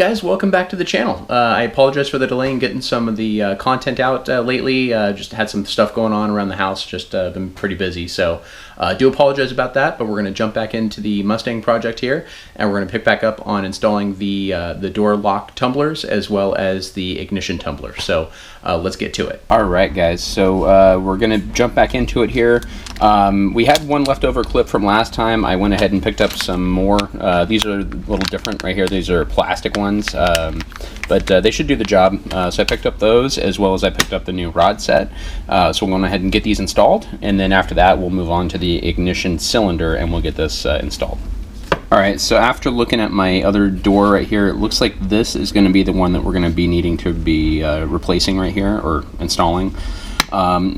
guys, welcome back to the channel. I apologize for the delay in getting some of the content out lately. Just had some stuff going on around the house, just been pretty busy. So do apologize about that, but we're going to jump back into the Mustang project here, and we're going to pick back up on installing the door lock tumblers as well as the ignition tumbler. So let's get to it. All right, guys, so we're going to jump back into it here. We had one leftover clip from last time. I went ahead and picked up some more. These are a little different right here. These are plastic ones, but they should do the job. So I picked up those, as well as I picked up the new rod set. So we'll go ahead and get these installed, and then after that we'll move on to the ignition cylinder and we'll get this installed. Alright, so after looking at my other door right here, it looks like this is going to be the one that we're going to be needing to be replacing right here, or installing.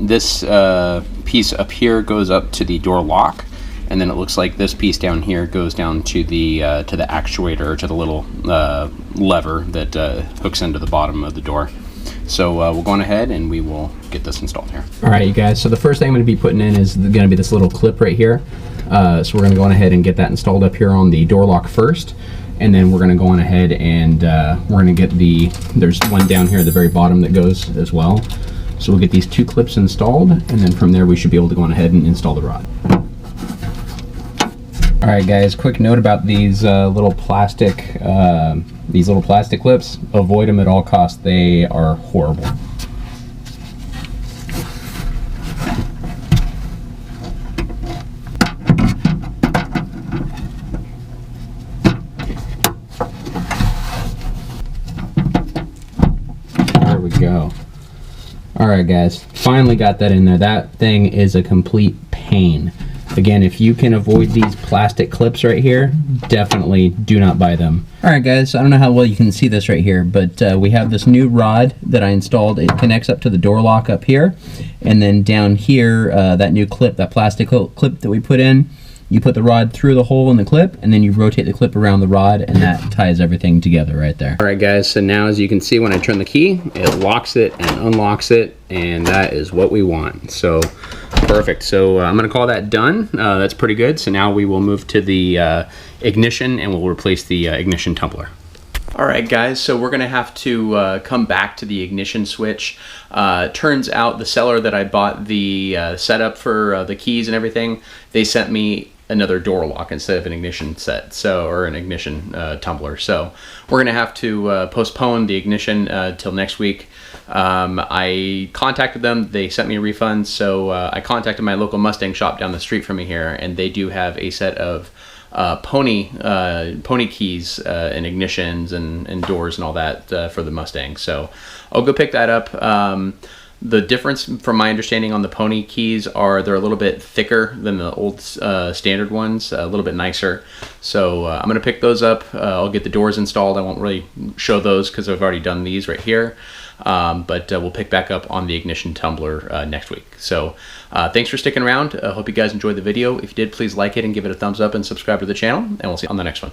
This piece up here goes up to the door lock, and then it looks like this piece down here goes down to the actuator, or to the little lever that hooks into the bottom of the door. So we'll go on ahead and we will get this installed here. Alright, you guys, so the first thing I'm going to be putting in is going to be this little clip right here. So we're going to go on ahead and get that installed up here on the door lock first, and then we're going to go on ahead and we're going to get there's one down here at the very bottom that goes as well. So we'll get these two clips installed, and then from there we should be able to go on ahead and install the rod. Alright guys, quick note about these little plastic clips. Avoid them at all costs. They are horrible. There we go. Alright guys, finally got that in there. That thing is a complete pain. Again, if you can avoid these plastic clips right here, definitely do not buy them. Alright guys, I don't know how well you can see this right here, but we have this new rod that I installed. It connects up to the door lock up here, and then down here, that new clip, that plastic clip that we put in, you put the rod through the hole in the clip, and then you rotate the clip around the rod, and that ties everything together right there. Alright guys, so now as you can see, when I turn the key, it locks it and unlocks it, and that is what we want. So perfect. So I'm going to call that done. That's pretty good. So now we will move to the ignition, and we'll replace the ignition tumbler. Alright guys, so we're going to have to come back to the ignition switch. Turns out the seller that I bought the setup for the keys and everything, they sent me another door lock instead of an ignition set, or an ignition tumbler. So we're going to have to postpone the ignition till next week. I contacted them, they sent me a refund, so I contacted my local Mustang shop down the street from me here, and they do have a set of pony keys and ignitions and doors and all that for the Mustang. So I'll go pick that up. The difference from my understanding on the pony keys are they're a little bit thicker than the old standard ones, a little bit nicer. So I'm going to pick those up. I'll get the doors installed. I won't really show those because I've already done these right here. But we'll pick back up on the ignition tumbler next week. So thanks for sticking around. I hope you guys enjoyed the video. If you did, please like it and give it a thumbs up and subscribe to the channel, and we'll see you on the next one.